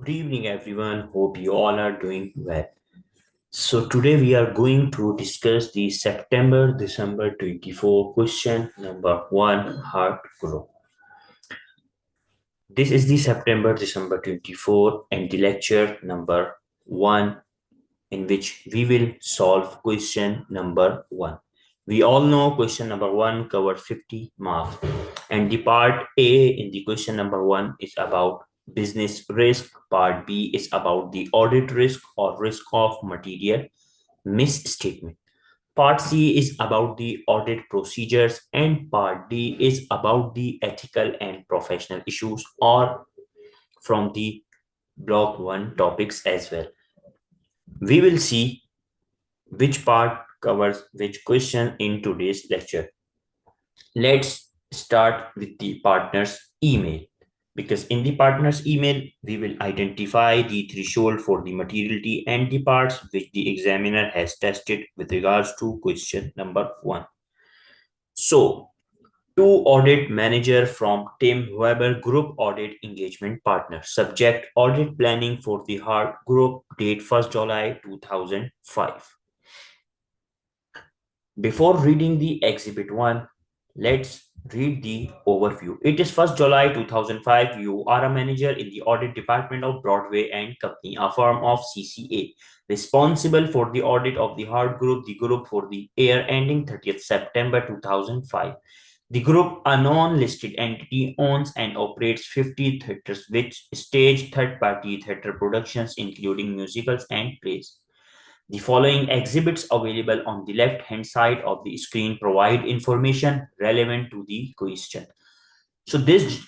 Good evening, everyone. Hope you all are doing well. So, today we are going to discuss the September December 24 question number 1 Hart group. This is the September December 24 and the lecture number 1 in which we will solve question number 1. We all know question number 1 covers 50 marks, and the part A in the question number 1 is about business risk, part B is about the audit risk or risk of material misstatement. Part C is about the audit procedures, and part D is about the ethical and professional issues or from the block 1 topics as well. We will see which part covers which question in today's lecture. Let's start with the partner's email, because in the partner's email we will identify the threshold for the materiality and the parts which the examiner has tested with regards to question number 1. So, to audit manager from Tim Weber Group Audit Engagement Partner. Subject audit planning for the Hart Group, date 1st July 2005. Before reading the Exhibit 1, let's read the overview. It is 1st July 2005. You are a manager in the audit department of Broadway and Company, a firm of CCA, responsible for the audit of the Hart Group, the group for the year ending 30th September 2005. The group, a non-listed entity, owns and operates 50 theaters, which stage third-party theater productions, including musicals and plays. The following exhibits available on the left-hand side of the screen provide information relevant to the question. So this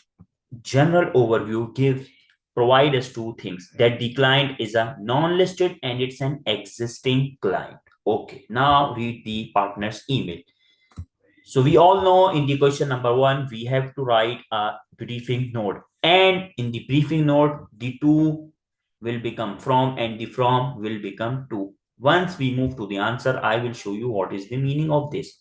general overview provide us two things: that the client is a non-listed and it's an existing client. Okay, now read the partner's email. So we all know in the question number 1, we have to write a briefing note. And in the briefing note, the to will become from and the from will become to. Once we move to the answer, I will show you what is the meaning of this.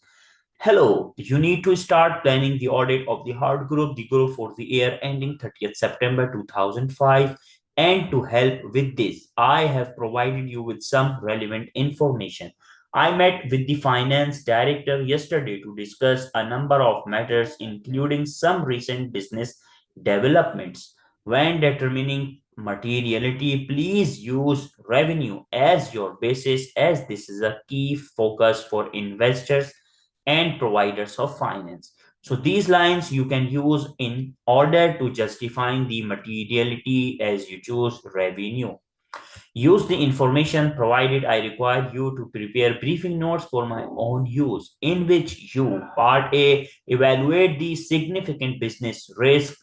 Hello, you need to start planning the audit of the Hart Group, the group for the year ending 30th September 2005. And to help with this, I have provided you with some relevant information. I met with the finance director yesterday to discuss a number of matters, including some recent business developments. When determining materiality, please use revenue as your basis, as this is a key focus for investors and providers of finance. So these lines you can use in order to justifying the materiality as you choose revenue. Use the information provided. I require you to prepare briefing notes for my own use, in which you, part A, evaluate the significant business risk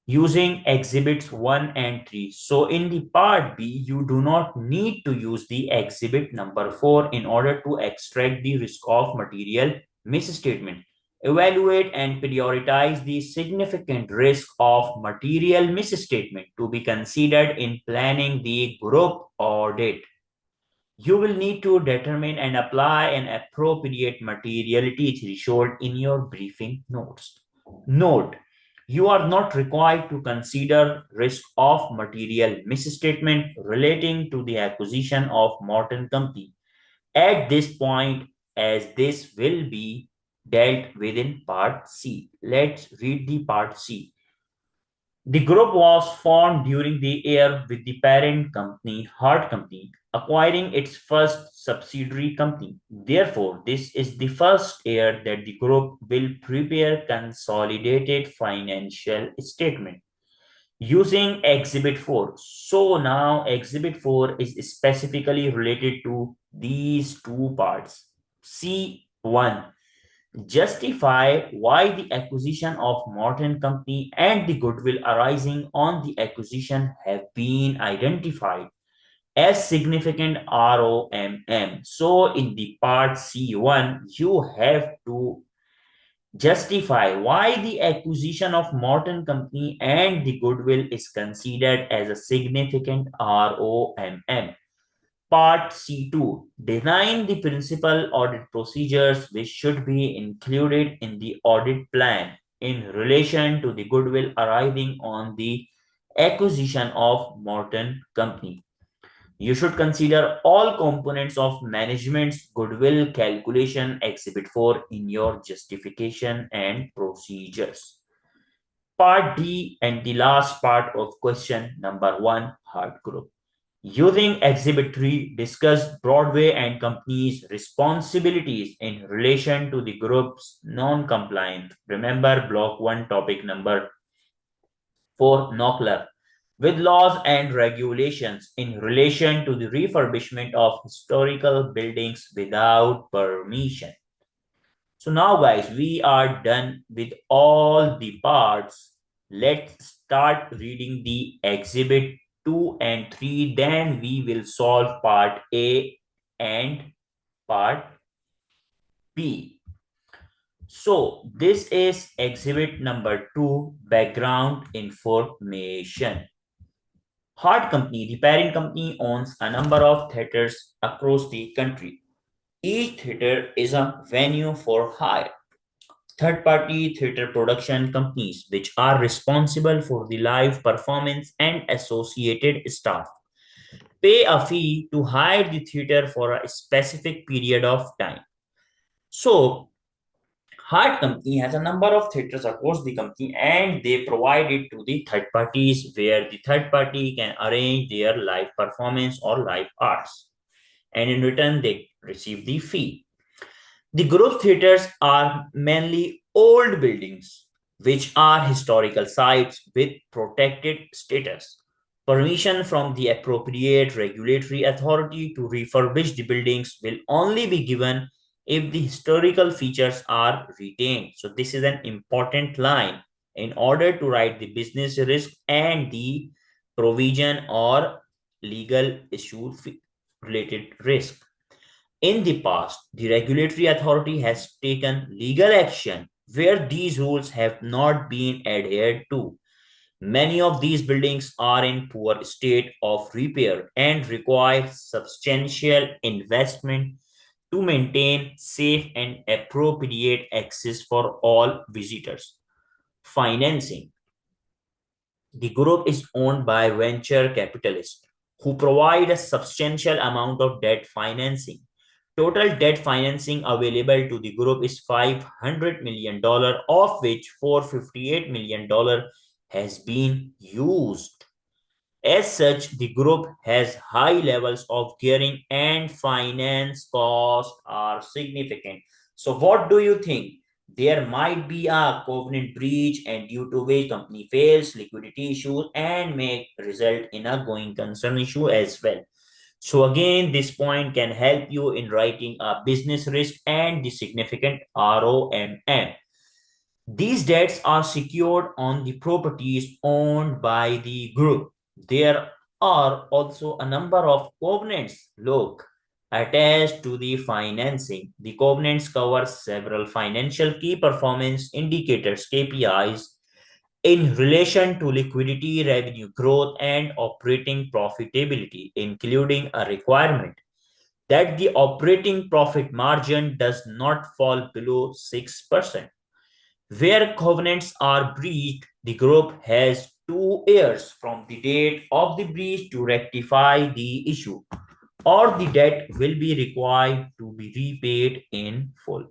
using exhibits 1 and 3. So in the part B, you do not need to use the exhibit number 4 in order to extract the risk of material misstatement. Evaluate and prioritize the significant risk of material misstatement to be considered in planning the group audit. You will need to determine and apply an appropriate materiality threshold in your briefing notes. Note, you are not required to consider risk of material misstatement relating to the acquisition of Morton Company at this point, as this will be dealt with in part C. Let's read the part C. The group was formed during the year with the parent company, Hart Company, acquiring its first subsidiary company. Therefore, this is the first year that the group will prepare consolidated financial statement using Exhibit 4. So now Exhibit 4 is specifically related to these two parts. C1. Justify why the acquisition of Morton Company and the goodwill arising on the acquisition have been identified as significant ROMM. So in the part C1, you have to justify why the acquisition of Morton Company and the goodwill is considered as a significant ROMM. Part C2. Design the principal audit procedures which should be included in the audit plan in relation to the goodwill arising on the acquisition of Morton Company. You should consider all components of management's goodwill calculation Exhibit 4 in your justification and procedures. Part D and the last part of question number 1, Hart Group. Using Exhibit 3, discuss Broadway and Company's responsibilities in relation to the group's non-compliance. Remember block 1 topic number 4, NOCLAR, with laws and regulations in relation to the refurbishment of historical buildings without permission. So now guys, we are done with all the parts. Let's start reading the exhibit 2 and 3. Then we will solve part A and part B. So this is exhibit number 2, background information. Hart Company, the parent company, owns a number of theaters across the country. Each theater is a venue for hire. Third-party theater production companies, which are responsible for the live performance and associated staff, pay a fee to hire the theater for a specific period of time. So, Hart Company has a number of theaters across the company and they provide it to the third parties where the third party can arrange their live performance or live arts. And in return, they receive the fee. The group theaters are mainly old buildings, which are historical sites with protected status. Permission from the appropriate regulatory authority to refurbish the buildings will only be given if the historical features are retained. So this is an important line in order to write the business risk and the provision or legal issue related risk. In the past, the regulatory authority has taken legal action where these rules have not been adhered to. Many of these buildings are in poor state of repair and require substantial investment to maintain safe and appropriate access for all visitors. Financing. The group is owned by venture capitalists who provide a substantial amount of debt financing. Total debt financing available to the group is $500 million, of which $458 million has been used. As such, the group has high levels of gearing and finance costs are significant. So what do you think? There might be a covenant breach and due to which company fails, liquidity issues and may result in a going concern issue as well. So again, this point can help you in writing a business risk and the significant ROMM. These debts are secured on the properties owned by the group. There are also a number of covenants, look, attached to the financing. The covenants cover several financial key performance indicators, KPIs, in relation to liquidity, revenue growth, and operating profitability, including a requirement that the operating profit margin does not fall below 6%. Where covenants are breached, the group has 2 years from the date of the breach to rectify the issue, or the debt will be required to be repaid in full.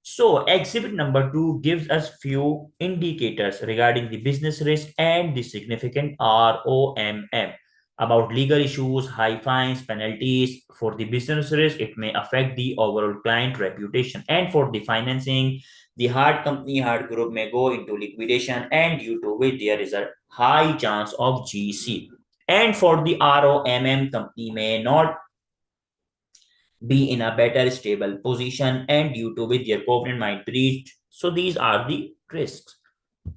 So, exhibit number 2 gives us few indicators regarding the business risk and the significant ROMM. About legal issues, high fines, penalties. For the business risk, it may affect the overall client reputation. And for the financing, the Hart company, Hart group may go into liquidation and due to which there is a high chance of GC. And for the ROMM, company may not be in a better stable position and due to which their covenant might breach. So these are the risks.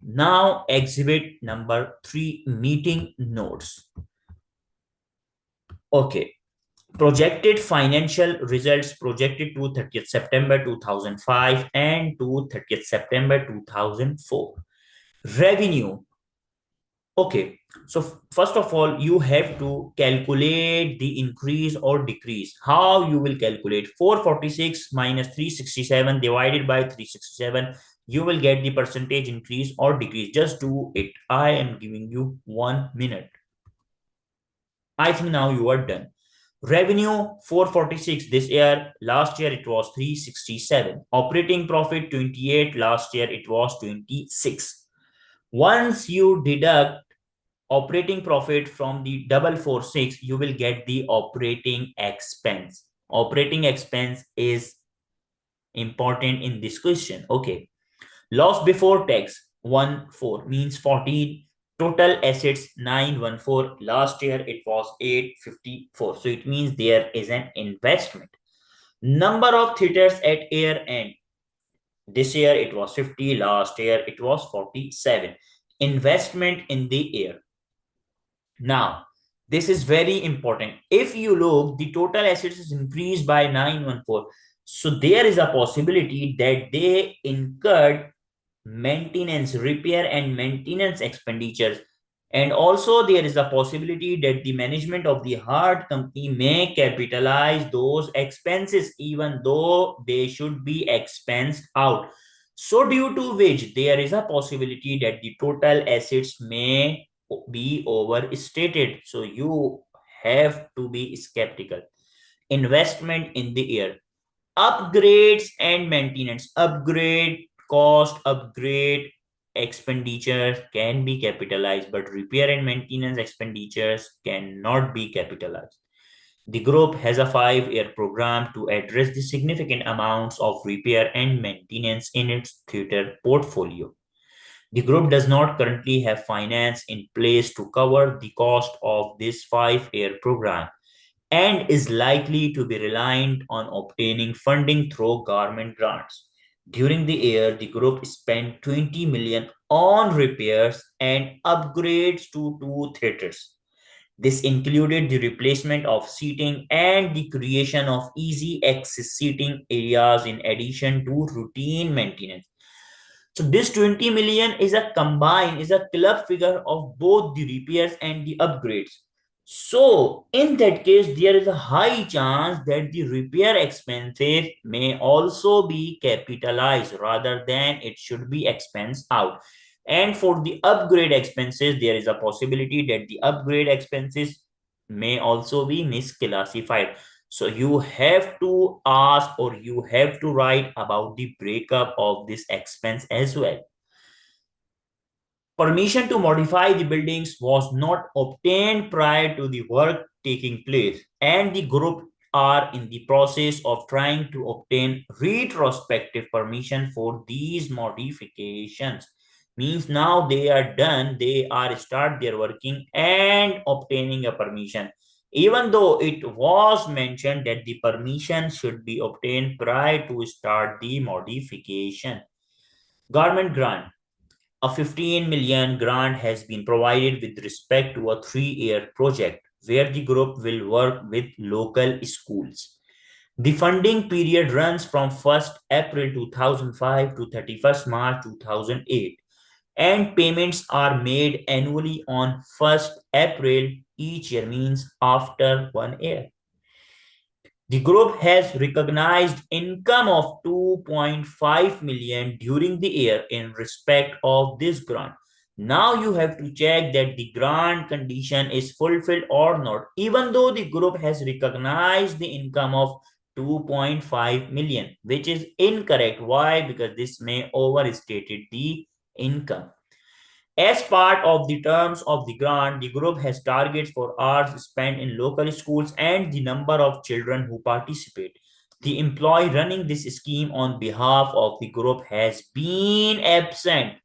Now exhibit number 3, meeting notes. Okay. Projected financial results projected to 30th September 2005 and to 30th September 2004. Revenue. Okay, so first of all, you have to calculate the increase or decrease. How you will calculate? 446 minus 367 divided by 367. you will get the percentage increase or decrease. Just do it. I am giving you 1 minute. I think now you are done. Revenue 446 this year. Last year it was 367. Operating profit 28. Last year it was 26. Once you deduct operating profit from the 446, you will get the operating expense. Operating expense is important in this question. Okay. Loss before tax 14 means 14. Total assets 914. Last year it was 854. So it means there is an investment. Number of theaters at year end. This year it was 50. Last year it was 47. Investment in the year. Now, this is very important. If you look, the total assets is increased by 914. So there is a possibility that they incurred maintenance, repair and maintenance expenditures. And also there is a possibility that the management of the Hart company may capitalize those expenses even though they should be expensed out. So due to which there is a possibility that the total assets may be overstated. So you have to be skeptical. Investment in the year. Upgrades and maintenance. Upgrade cost, upgrade expenditure can be capitalized, but repair and maintenance expenditures cannot be capitalized. The group has a 5-year program to address the significant amounts of repair and maintenance in its theater portfolio. The group does not currently have finance in place to cover the cost of this 5-year program and is likely to be reliant on obtaining funding through government grants. During the year, the group spent 20 million on repairs and upgrades to 2 theaters. This included the replacement of seating and the creation of easy access seating areas in addition to routine maintenance. So this 20 million is a club figure of both the repairs and the upgrades. So in that case, there is a high chance that the repair expenses may also be capitalized rather than it should be expensed out. And for the upgrade expenses, there is a possibility that the upgrade expenses may also be misclassified. So you have to ask or you have to write about the breakup of this expense as well. Permission to modify the buildings was not obtained prior to the work taking place, and the group are in the process of trying to obtain retrospective permission for these modifications. Means now they are done, they are start their working and obtaining a permission. Even though it was mentioned that the permission should be obtained prior to start the modification. Government grant. A 15 million grant has been provided with respect to a 3-year project where the group will work with local schools. The funding period runs from 1st April 2005 to 31st March 2008, and payments are made annually on 1st April each year, means after 1 year. The group has recognized income of 2.5 million during the year in respect of this grant. Now you have to check that the grant condition is fulfilled or not, even though the group has recognized the income of 2.5 million, which is incorrect. Why? Because this may overstated the income. As part of the terms of the grant, the group has targets for hours spent in local schools and the number of children who participate. The employee running this scheme on behalf of the group has been absent.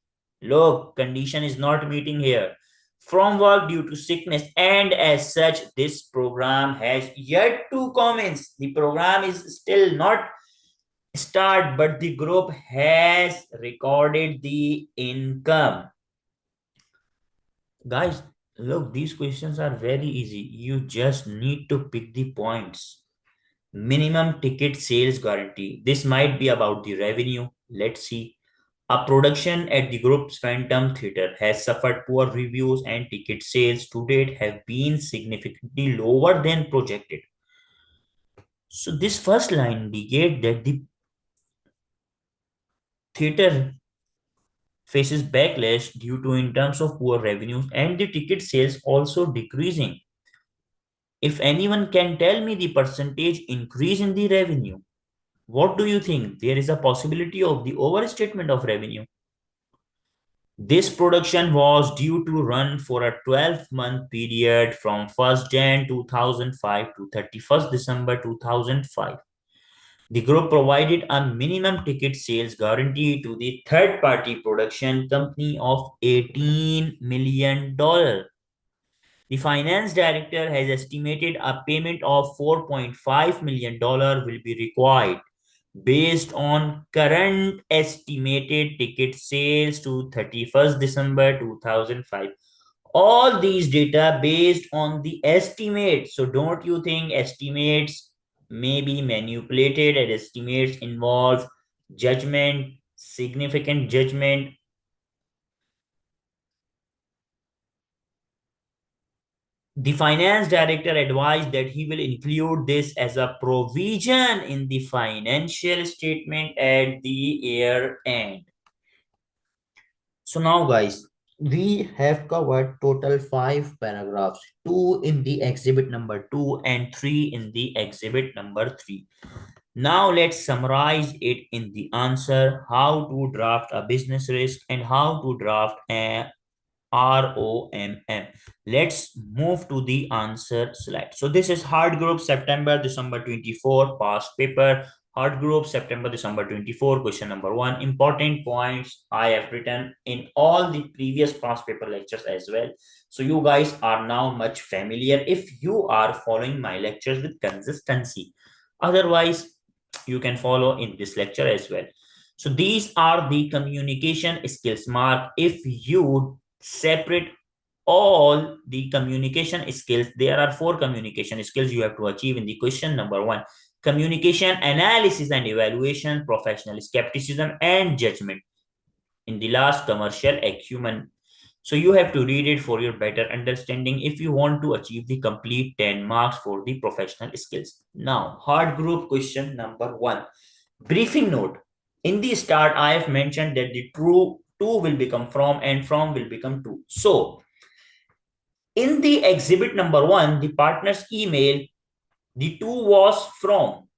Look, condition is not meeting here. From work due to sickness, and as such, this program has yet to commence. The program is still not start, but the group has recorded the income. Guys, look, these questions are very easy. You just need to pick the points. Minimum ticket sales guarantee. This might be about the revenue. Let's see. A production at the group's Phantom Theatre has suffered poor reviews and ticket sales to date have been significantly lower than projected. So this first line indicates that the theatre faces backlash due to in terms of poor revenues and the ticket sales also decreasing. If anyone can tell me the percentage increase in the revenue, what do you think? There is a possibility of the overstatement of revenue. This production was due to run for a 12-month period from 1st Jan 2005 to 31st December 2005. The group provided a minimum ticket sales guarantee to the third-party production company of $18 million. The finance director has estimated a payment of $4.5 million will be required based on current estimated ticket sales to 31st December 2005. All these data based on the estimate. So don't you think estimates may be manipulated and estimates involve judgment, significant judgment? The finance director advised that he will include this as a provision in the financial statement at the year end. So now guys, we have covered total 5 paragraphs, 2 in the exhibit number 2 and 3 in the exhibit number 3. Now let's summarize it in the answer, how to draft a business risk and how to draft a ROMM. Let's move to the answer slide. So this is Hart Group September December 24 past paper. Hart Group September December 24 question number 1. Important points I have written in all the previous past paper lectures as well. So you guys are now much familiar if you are following my lectures with consistency. Otherwise, you can follow in this lecture as well. So these are the communication skills mark. If you separate all the communication skills, there are 4 communication skills you have to achieve in the question number 1. Communication, analysis and evaluation, professional skepticism and judgment. In the last, commercial acumen. So you have to read it for your better understanding if you want to achieve the complete 10 marks for the professional skills. Now, Hart Group question number 1. Briefing note. In the start, I have mentioned that the true to will become from and from will become to. So, in the exhibit number 1, the partner's email, the to was from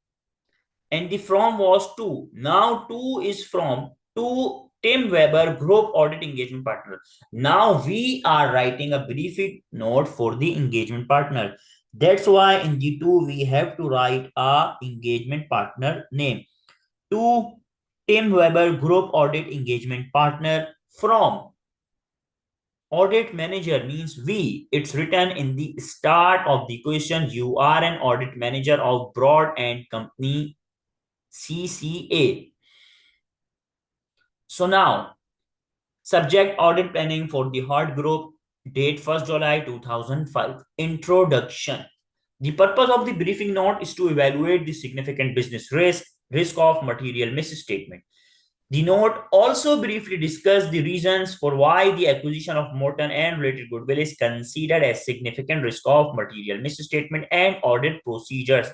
and the from was to. Now, to is from to Tim Weber, Group Audit Engagement Partner. Now, we are writing a briefing note for the engagement partner. That's why in the to, we have to write a engagement partner name. To Tim Weber, Group Audit Engagement Partner. From audit manager means we. It's written in the start of the question. You are an audit manager of Broad and Company CCA. So now, subject audit planning for the Hart Group, date 1st July 2005. Introduction. The purpose of the briefing note is to evaluate the significant business risk of material misstatement. The note also briefly discussed the reasons for why the acquisition of Morton and related goodwill is considered as significant risk of material misstatement and audit procedures.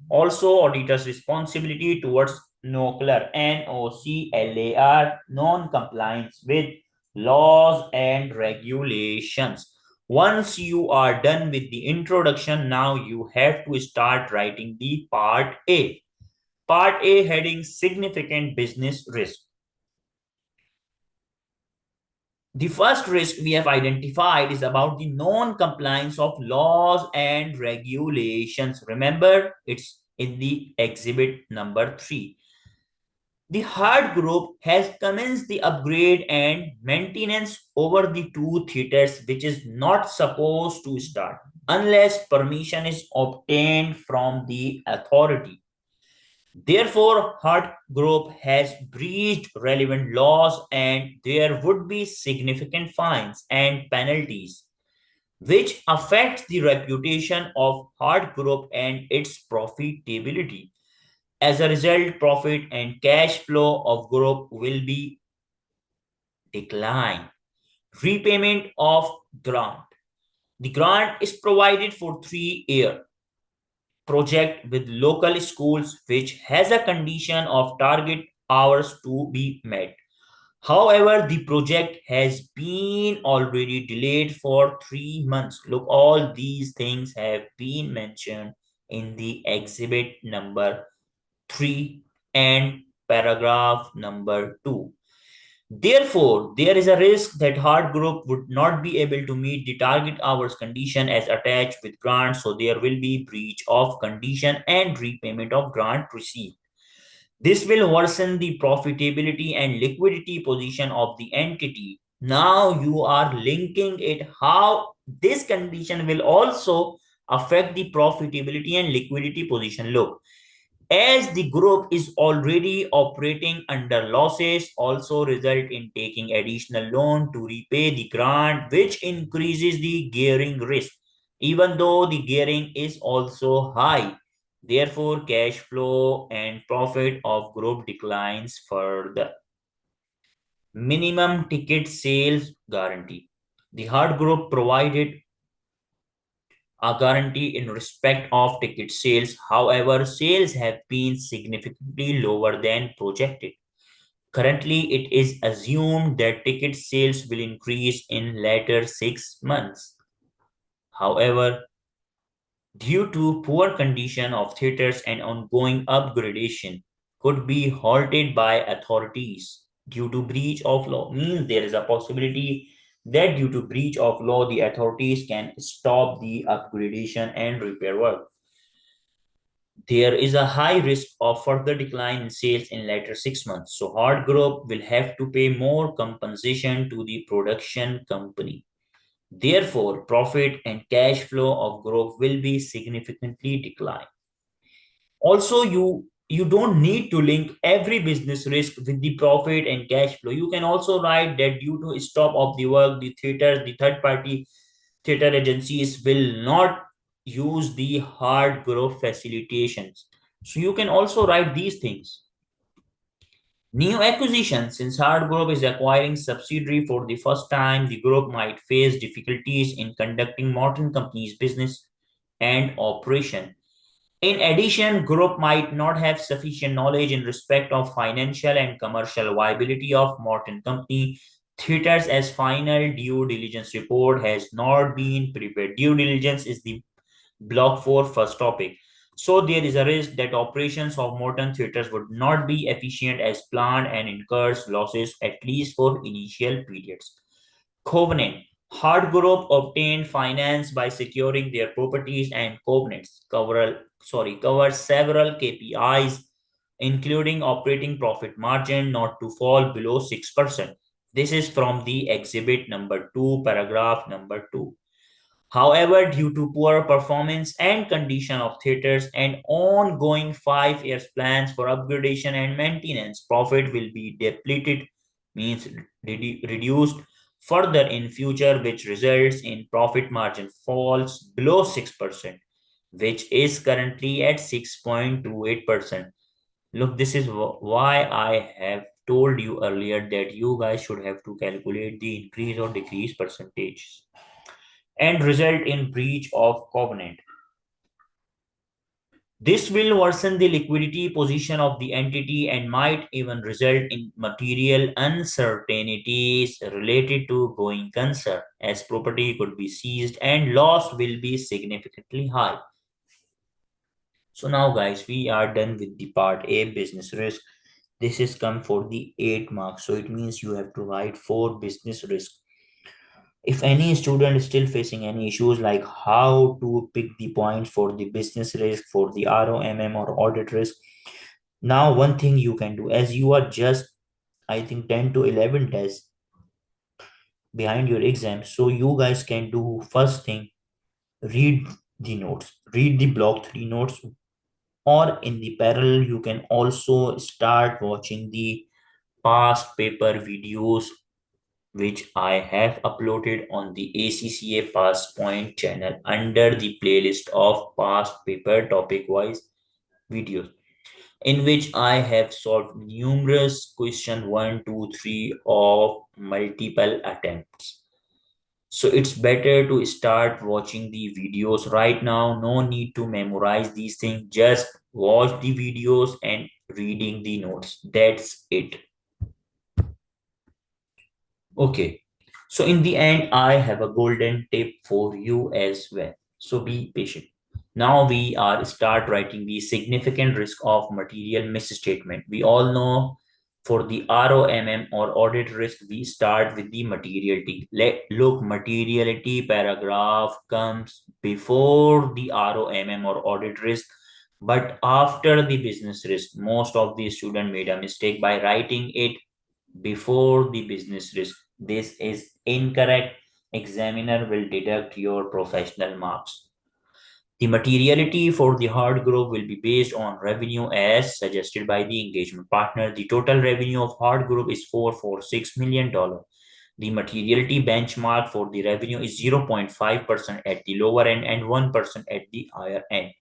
Also, auditors' responsibility towards NOCLAR, NOCLAR, non-compliance with laws and regulations. Once you are done with the introduction, now you have to start writing the part A. Part A heading significant business risk. The first risk we have identified is about the non-compliance of laws and regulations. Remember, it's in the exhibit number 3. The Hart Group has commenced the upgrade and maintenance over the 2 theaters, which is not supposed to start unless permission is obtained from the authority. Therefore, Hart Group has breached relevant laws and there would be significant fines and penalties, which affects the reputation of Hart Group and its profitability. As a result, profit and cash flow of group will be declined. Repayment of grant. The grant is provided for 3-year project with local schools which has a condition of target hours to be met. However, the project has been already delayed for 3 months. Look, all these things have been mentioned in the exhibit number 3 and paragraph number 2. Therefore, there is a risk that Hart Group would not be able to meet the target hours condition as attached with grant, so there will be breach of condition and repayment of grant received. This will worsen the profitability and liquidity position of the entity. Now you are linking it how this condition will also affect the profitability and liquidity position. Look, as the group is already operating under losses, also result in taking additional loan to repay the grant, which increases the gearing risk, even though the gearing is also high. Therefore, cash flow and profit of group declines further. Minimum ticket sales guarantee. The Hart Group provided a guarantee in respect of ticket sales. However, sales have been significantly lower than projected. Currently, it is assumed that ticket sales will increase in later 6 months. However, due to poor condition of theaters and ongoing upgradation, could be halted by authorities due to breach of law. Means there is a possibility that due to breach of law, the authorities can stop the upgradation and repair work. There is a high risk of further decline in sales in later 6 months. So Hart Group will have to pay more compensation to the production company. Therefore, profit and cash flow of group will be significantly declined. Also, you don't need to link every business risk with the profit and cash flow. You can also write that due to stop of the work, the third party theater agencies will not use the Hart Group facilitations. So you can also write these things. New acquisition. Since Hart Group is acquiring subsidiary for the first time, the group might face difficulties in conducting Morton Company's business and operation. In addition, group might not have sufficient knowledge in respect of financial and commercial viability of Morton Company. Theaters as final due diligence report has not been prepared. Due diligence is the block 4 first topic. So there is a risk that operations of Morton theaters would not be efficient as planned and incurs losses at least for initial periods. Covenant. Hart Group obtained finance by securing their properties and covenants cover several KPIs, including operating profit margin not to fall below 6%. This is from the exhibit number 2, paragraph number 2. However, due to poor performance and condition of theaters and ongoing 5 years plans for upgradation and maintenance, profit will be depleted, means reduced further in future, which results in profit margin falls below 6%, which is currently at 6.28%. Look, this is why I have told you earlier that you guys should have to calculate the increase or decrease percentage and result in breach of covenant. This will worsen the liquidity position of the entity and might even result in material uncertainties related to going concern, as property could be seized and loss will be significantly high. So now guys, we are done with the part A, business risk. This is come for the 8 marks. So it means you have to write 4 business risk. If any student is still facing any issues like how to pick the points for the business risk, for the ROMM or audit risk, now one thing you can do, as you are just, I think, 10 to 11 tests behind your exam, so you guys can do first thing, read the notes, read the block 3 notes, or in the parallel, you can also start watching the past paper videos which I have uploaded on the ACCA Passpoint channel under the playlist of past paper topic wise videos, in which I have solved numerous question 1, 2, 3 of multiple attempts. So it's better to start watching the videos right now. No need to memorize these things. Just watch the videos and reading the notes. That's it. Okay. So in the end, I have a golden tip for you as well. So be patient. Now we are start writing the significant risk of material misstatement. We all know for the ROMM or audit risk, we start with the materiality. Look, materiality paragraph comes before the ROMM or audit risk, but after the business risk. Most of the student made a mistake by writing it before the business risk. This is incorrect. Examiner will deduct your professional marks. The materiality for the Hart group will be based on revenue as suggested by the engagement partner. The total revenue of Hart group is $446 million. The materiality benchmark for the revenue is 0.5% at the lower end and 1% at the higher end.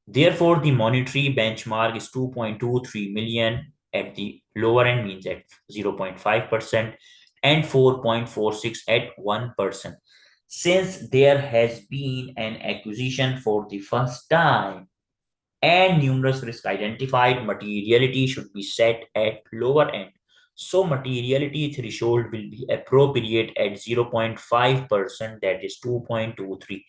Therefore, the monetary benchmark is 2.23 million at the lower end, means at 0.5%, and 4.46 at 1%. Since there has been an acquisition for the first time and numerous risks identified, materiality should be set at lower end. So materiality threshold will be appropriate at 0.5%, that is 2.23.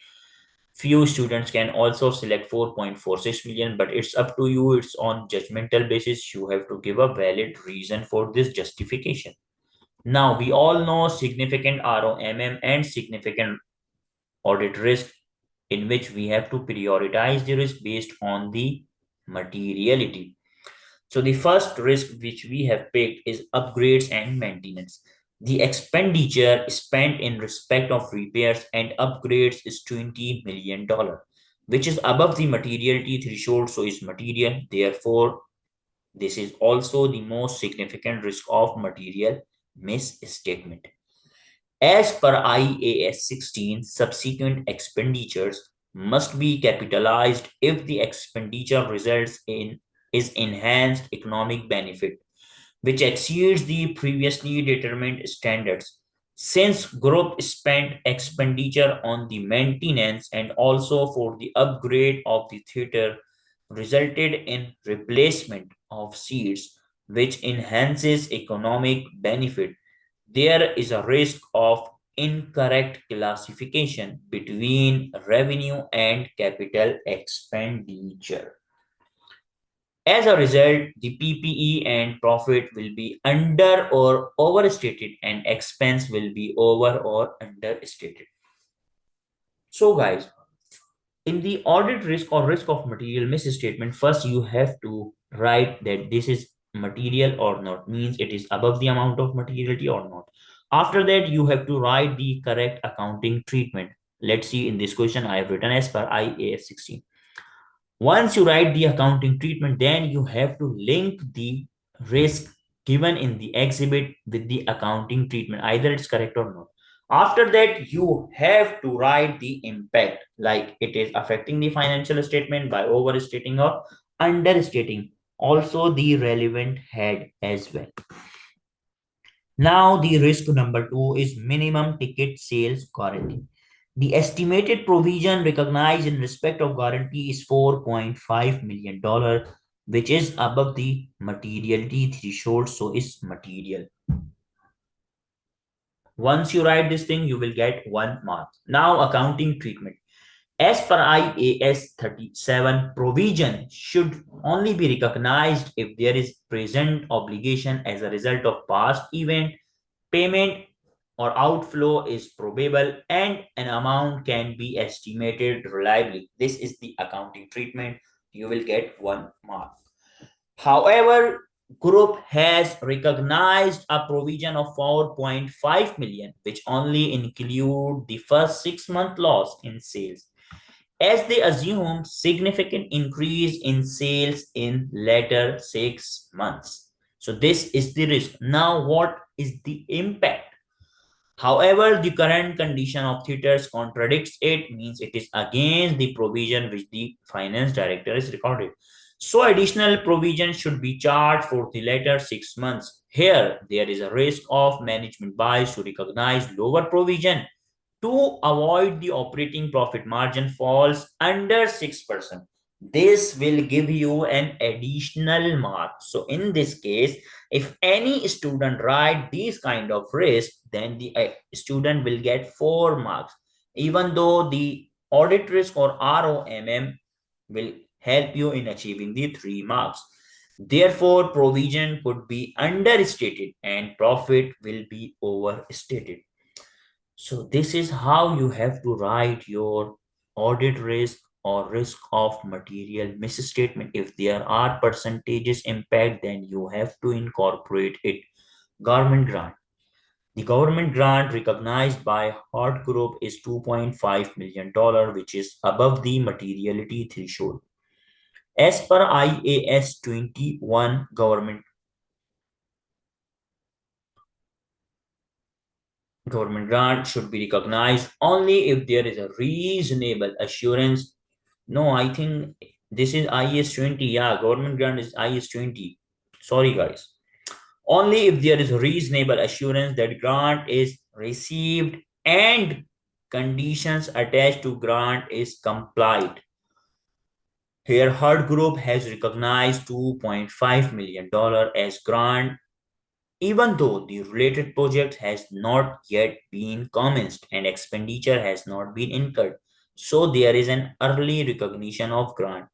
Few students can also select 4.46 million, but it's up to you. It's on judgmental basis. You have to give a valid reason for this justification. Now, we all know significant ROMM and significant audit risk, in which we have to prioritize the risk based on the materiality. So the first risk which we have picked is upgrades and maintenance. The expenditure spent in respect of repairs and upgrades is $20 million, which is above the materiality threshold, so is material. Therefore, this is also the most significant risk of material misstatement. As per IAS 16, subsequent expenditures must be capitalized if the expenditure results in is enhanced economic benefit which exceeds the previously determined standards. Since group spent expenditure on the maintenance and also for the upgrade of the theater resulted in replacement of seats, which enhances economic benefit, there is a risk of incorrect classification between revenue and capital expenditure. As a result, the PPE and profit will be under or overstated and expense will be over or understated. So guys, in the audit risk or risk of material misstatement, first you have to write that this is material or not, means it is above the amount of materiality or not. After that, you have to write the correct accounting treatment. Let's see, in this question, I have written as per IAS 16. Once you write the accounting treatment, then you have to link the risk given in the exhibit with the accounting treatment. Either it's correct or not. After that, you have to write the impact, like it is affecting the financial statement by overstating or understating. Also, the relevant head as well. Now, the risk number two is minimum ticket sales guarantee. The estimated provision recognized in respect of guarantee is $4.5 million, which is above the materiality threshold, so is material. Once you write this thing, you will get 1 mark. Now, accounting treatment. As per IAS 37, provision should only be recognized if there is present obligation as a result of past event, payment or outflow is probable, and an amount can be estimated reliably. This is the accounting treatment. You will get 1 mark. However, group has recognized a provision of 4.5 million, which only include the first 6-month loss in sales, as they assume significant increase in sales in later 6 months. So this is the risk. Now, what is the impact? However, the current condition of theaters contradicts it, means it is against the provision which the finance director is recorded. So additional provision should be charged for the later 6 months. Here, there is a risk of management bias to recognize lower provision to avoid the operating profit margin falls under 6%. This will give you an additional mark. So in this case, if any student write these kind of risk, then the student will get 4 marks, even though the audit risk or ROMM will help you in achieving the 3 marks. Therefore, provision could be understated and profit will be overstated. So this is how you have to write your audit risk or risk of material misstatement. If there are percentages impact, then you have to incorporate it. Government grant. The government grant recognized by Hart Group is $2.5 million, which is above the materiality threshold. As per IAS 21, government grant should be recognized only if there is a reasonable assurance. No, I think this is IS 20. Yeah, government grant is IS 20. Sorry, guys. Only if there is reasonable assurance that grant is received and conditions attached to grant is complied. Here, Hart Group has recognized $2.5 million as grant, even though the related project has not yet been commenced and expenditure has not been incurred. So there is an early recognition of grant.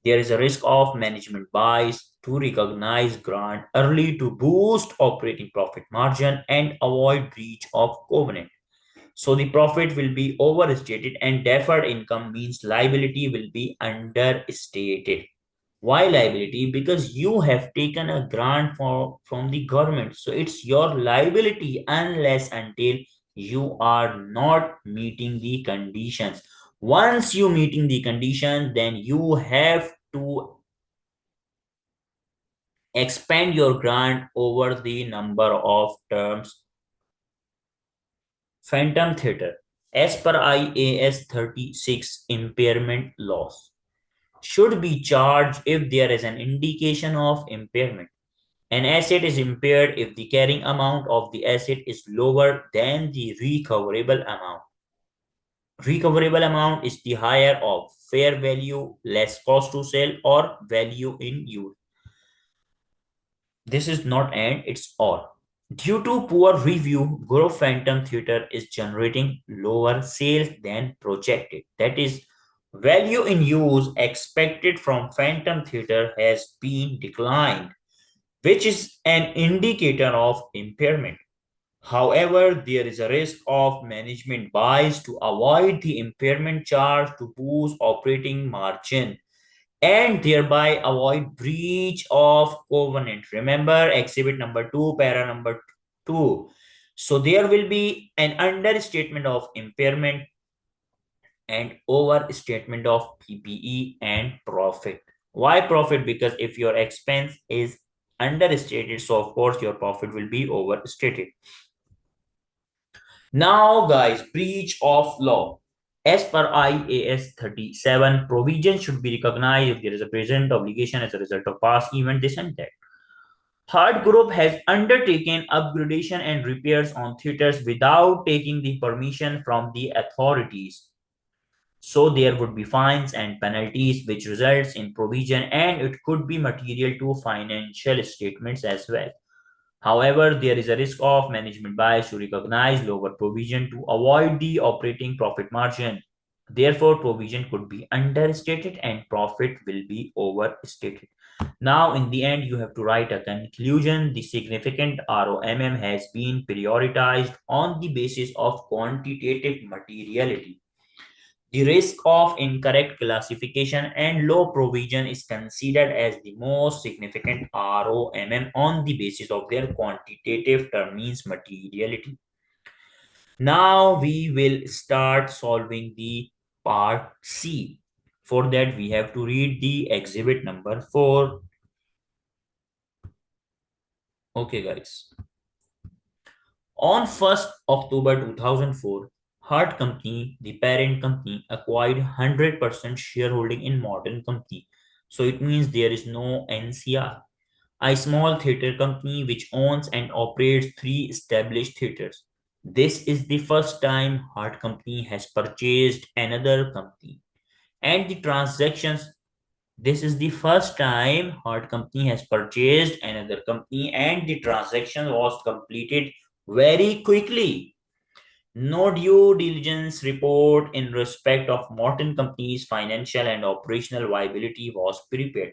There is a risk of management bias to recognize grant early to boost operating profit margin and avoid breach of covenant. So the profit will be overstated and deferred income means liability will be understated. Why liability? Because you have taken a grant from the government. So it's your liability unless until you are not meeting the conditions. Once you meeting the conditions, then you have to expand your grant over the number of terms. Phantom theater. As per IAS 36, impairment loss should be charged if there is an indication of impairment. An asset is impaired if the carrying amount of the asset is lower than the recoverable amount. Recoverable amount is the higher of fair value less cost to sell or value in use. This is not and, it's or. Due to poor review, Grove Phantom Theatre is generating lower sales than projected. That is, value in use expected from Phantom Theatre has been declined, which is an indicator of impairment. However, there is a risk of management bias to avoid the impairment charge to boost operating margin and thereby avoid breach of covenant. Remember exhibit number 2, para number 2. So there will be an understatement of impairment and overstatement of PPE and profit. Why profit? Because if your expense is understated, so of course your profit will be overstated. Now, guys, breach of law. As per IAS 37, provision should be recognized if there is a present obligation as a result of past event, this and that. Hart Group has undertaken upgradation and repairs on theaters without taking the permission from the authorities. So there would be fines and penalties which results in provision and it could be material to financial statements as well. However, there is a risk of management bias to recognize lower provision to avoid the operating profit margin. Therefore, provision could be understated and profit will be overstated. Now, in the end, you have to write a conclusion. The significant ROMM has been prioritized on the basis of quantitative materiality. The risk of incorrect classification and low provision is considered as the most significant ROMM on the basis of their quantitative term means materiality. Now we will start solving the part C. For that, we have to read the exhibit number 4. Okay, guys. On 1st October 2004, Hart Company, the parent company, acquired 100% shareholding in Modern Company. So it means there is no NCR. A small theater company which owns and operates 3 established theaters. This is the first time Hart Company has purchased another company. And the transactions, this is the first time Hart company has purchased another company, and the transaction was completed very quickly. No due diligence report in respect of Morton Company's financial and operational viability was prepared.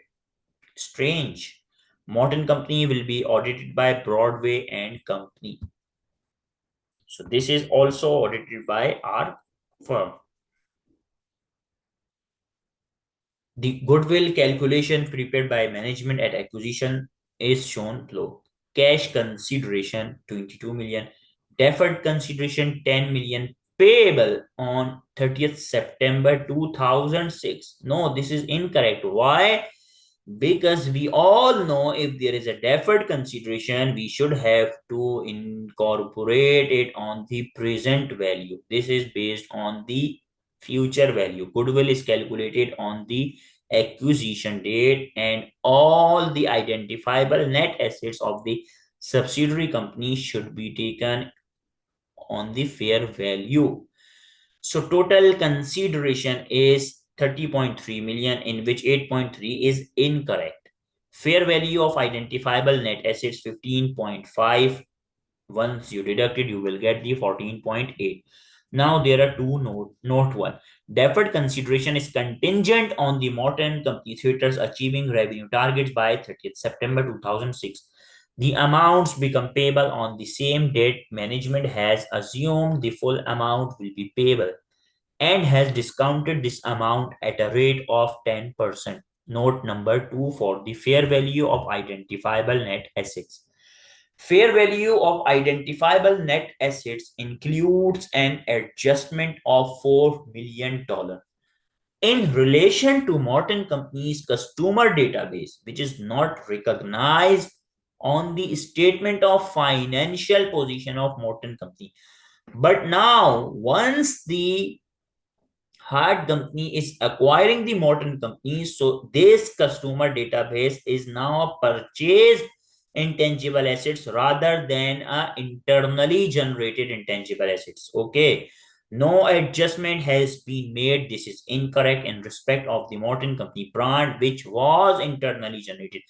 Strange. Morton Company will be audited by Broadway and Company. So this is also audited by our firm. The goodwill calculation prepared by management at acquisition is shown below. Cash consideration 22 million, deferred consideration 10 million, payable on 30th September 2006. No, this is incorrect. Why? Because we all know if there is a deferred consideration, we should have to incorporate it on the present value. This is based on the future value. Goodwill is calculated on the acquisition date, and all the identifiable net assets of the subsidiary company should be taken on the fair value. So total consideration is 30.3 million, in which 8.3 is incorrect. Fair value of identifiable net assets 15.5. Once you deduct it, you will get the 14.8. Now there are two note one. Deferred consideration is contingent on the Morton Company Theatres achieving revenue targets by 30th September 2006. The amounts become payable on the same date. Management has assumed the full amount will be payable and has discounted this amount at a rate of 10%. Note number 2 for the fair value of identifiable net assets. Fair value of identifiable net assets includes an adjustment of $4 million in relation to Morton Company's customer database, which is not recognized on the statement of financial position of Morton Company. But now, once the Hart company is acquiring the Morton company, so this customer database is now purchased intangible assets rather than internally generated intangible assets. Okay, no adjustment has been made. This is incorrect in respect of the Morton company brand, which was internally generated.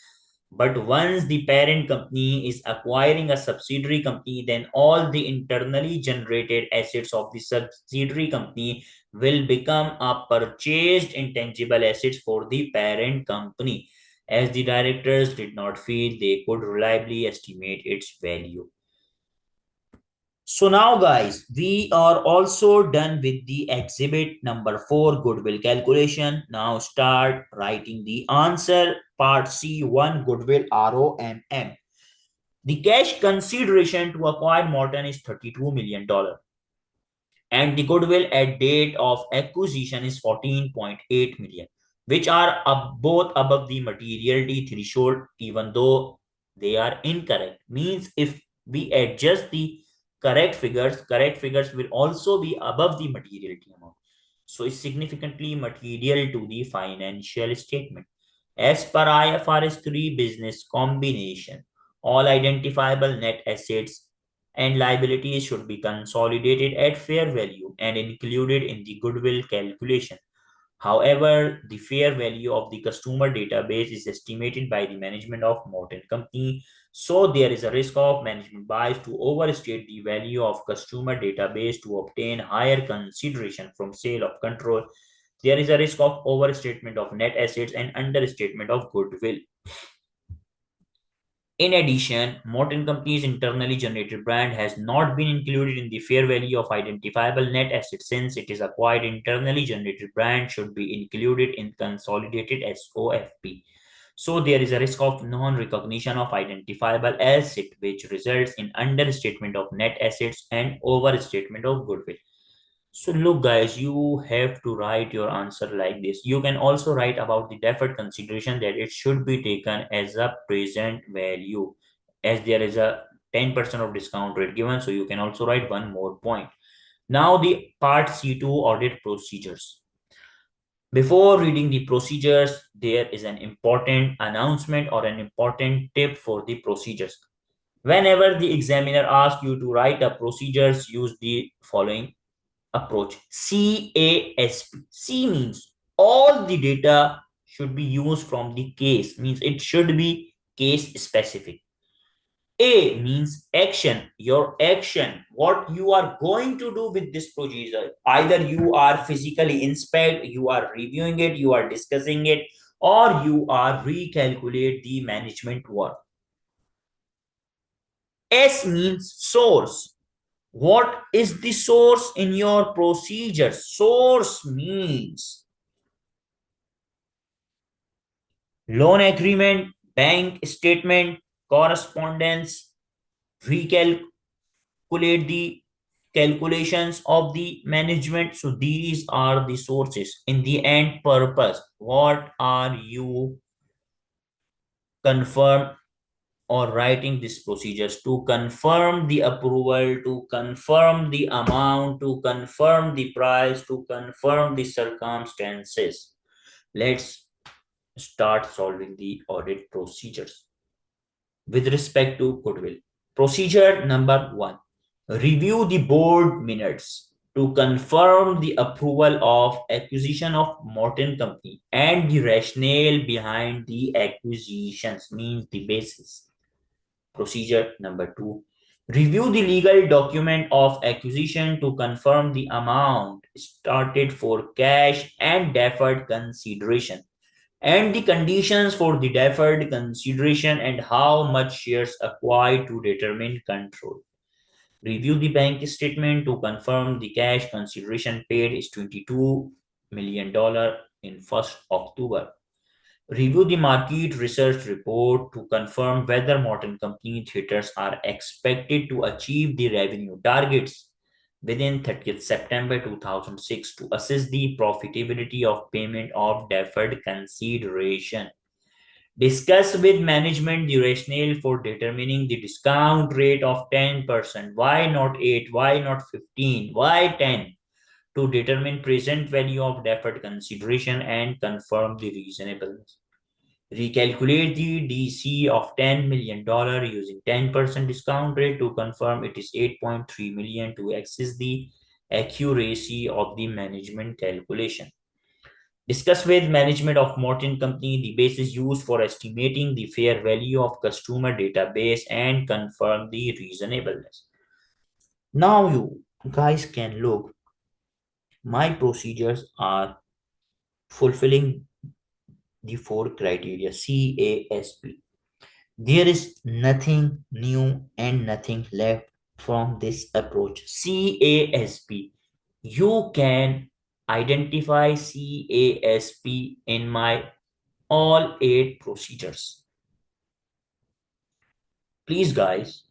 But once the parent company is acquiring a subsidiary company, then all the internally generated assets of the subsidiary company will become a purchased intangible assets for the parent company, as the directors did not feel they could reliably estimate its value. So now guys, we are also done with the exhibit number 4, goodwill calculation. Now start writing the answer. Part C1, goodwill ROMM. The cash consideration to acquire Morton is $32 million. And the goodwill at date of acquisition is 14.8 million, which are both above the materiality threshold, even though they are incorrect. Means if we adjust the correct figures will also be above the materiality amount. So it's significantly material to the financial statement. As per IFRS 3 business combination, all identifiable net assets and liabilities should be consolidated at fair value and included in the goodwill calculation. However, the fair value of the customer database is estimated by the management of Morton Company, so there is a risk of management bias to overstate the value of customer database to obtain higher consideration from sale of control. There is a risk of overstatement of net assets and understatement of goodwill. In addition, Morton Company's internally generated brand has not been included in the fair value of identifiable net assets since it is acquired. Internally generated brand should be included in consolidated SOFP. So there is a risk of non-recognition of identifiable asset, which results in understatement of net assets and overstatement of goodwill. So look guys, you have to write your answer like this. You can also write about the deferred consideration that it should be taken as a present value, as there is a 10% of discount rate given. So you can also write one more point. Now the part C2, audit procedures. Before reading the procedures, there is an important announcement or an important tip for the procedures. Whenever the examiner asks you to write a procedures, use the following approach. CASP. C means All the data should be used from the case, means it should be case specific. A means action, your action, what you are going to do with this procedure. Either you are physically inspect, you are reviewing it, you are discussing it, or you are recalculate the management work. S means source. What is the source in your procedure? Source means loan agreement, bank statement, correspondence, recalculate the calculations of the management. So these are the sources. In the end purpose, what are you confirm or writing these procedures? To confirm the approval, to confirm the amount, to confirm the price, to confirm the circumstances. Let's start solving the audit procedures. With respect to goodwill, procedure number one, review the board minutes to confirm the approval of acquisition of Morton Company and the rationale behind the acquisitions, means the basis. Procedure number two, review the legal document of acquisition to confirm the amount started for cash and deferred consideration and the conditions for the deferred consideration and how much shares acquired to determine control. Review the bank statement to confirm the cash consideration paid is $22 million in 1st October. Review the market research report to confirm whether Morton Company theaters are expected to achieve the revenue targets within 30th September 2006 to assess the profitability of payment of deferred consideration. Discuss with management the rationale for determining the discount rate of 10%. Why not 8? Why not 15? Why 10? To determine present value of deferred consideration and confirm the reasonableness. Recalculate the DC of $10 million using 10% discount rate to confirm it is 8.3 million to access the accuracy of the management calculation. Discuss with management of Morton Company the basis used for estimating the fair value of customer database and confirm the reasonableness. Now you guys can look, my procedures are fulfilling the four criteria CASP. There is nothing new and nothing left from this approach. CASP. You can identify CASP in my all 8 procedures. Please, guys,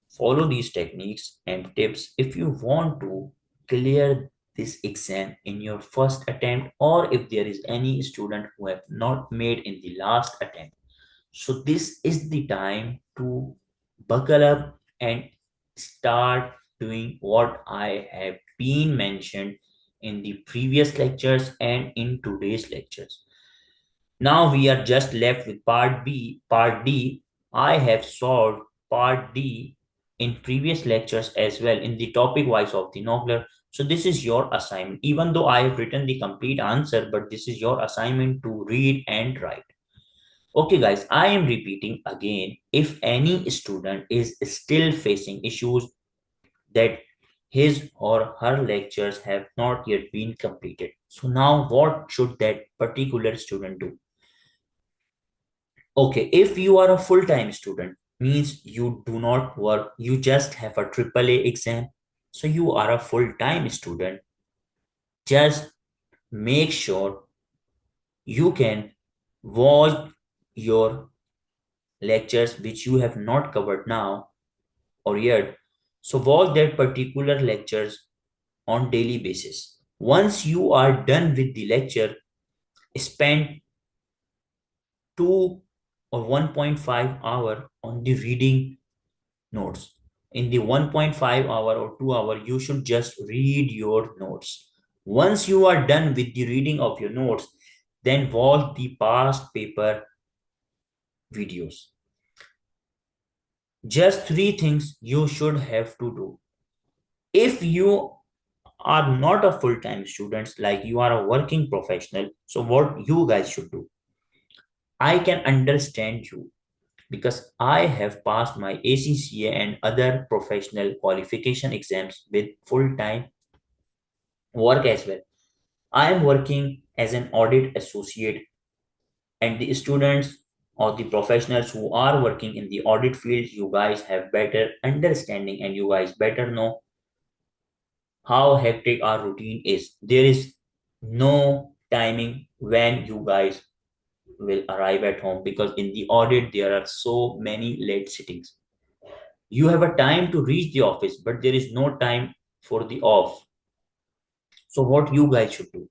follow these techniques and tips if you want to clear this exam in your first attempt, or if there is any student who have not made in the last attempt. So this is the time to buckle up and start doing what I have been mentioned in the previous lectures and in today's lectures. Now we are just left with part B. Part D, I have solved part D in previous lectures as well in the topic wise of the NOCLAR. So this is your assignment. Even though I have written the complete answer, but this is your assignment to read and write. Okay, guys, I am repeating again. If any student is still facing issues that his or her lectures have not yet been completed, so now what should that particular student do? Okay, if you are a full-time student, means you do not work, you just have a AAA exam, so you are a full-time student, just make sure you can watch your lectures which you have not covered now or yet. So watch that particular lectures on daily basis. Once you are done with the lecture, spend 2 or 1.5 hour on the reading notes. In the 1.5 hour or 2 hour, you should just read your notes. Once you are done with the reading of your notes, then watch the past paper videos. Just 3 things you should have to do. If you are not a full-time students, like you are a working professional. So what you guys should do, I can understand you because I have passed my ACCA and other professional qualification exams with full-time work as well. I am working as an audit associate, and the students or the professionals who are working in the audit field, you guys have better understanding and you guys better know how hectic our routine is. There is no timing when you guys will arrive at home, because in the audit there are so many late sittings. You have a time to reach the office, but there is no time for the off. So what you guys should do,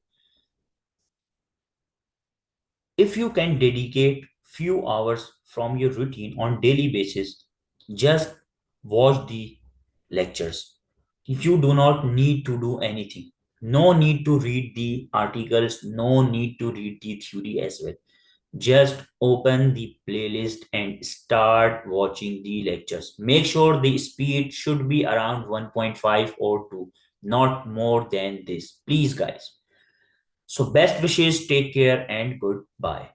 if you can dedicate few hours from your routine on daily basis, just watch the lectures. You do not need to do anything. No need to read the articles, no need to read the theory as well. Just open the playlist and start watching the lectures. Make sure the speed should be around 1.5 or 2, not more than this. Please, guys. So, best wishes, take care, and goodbye.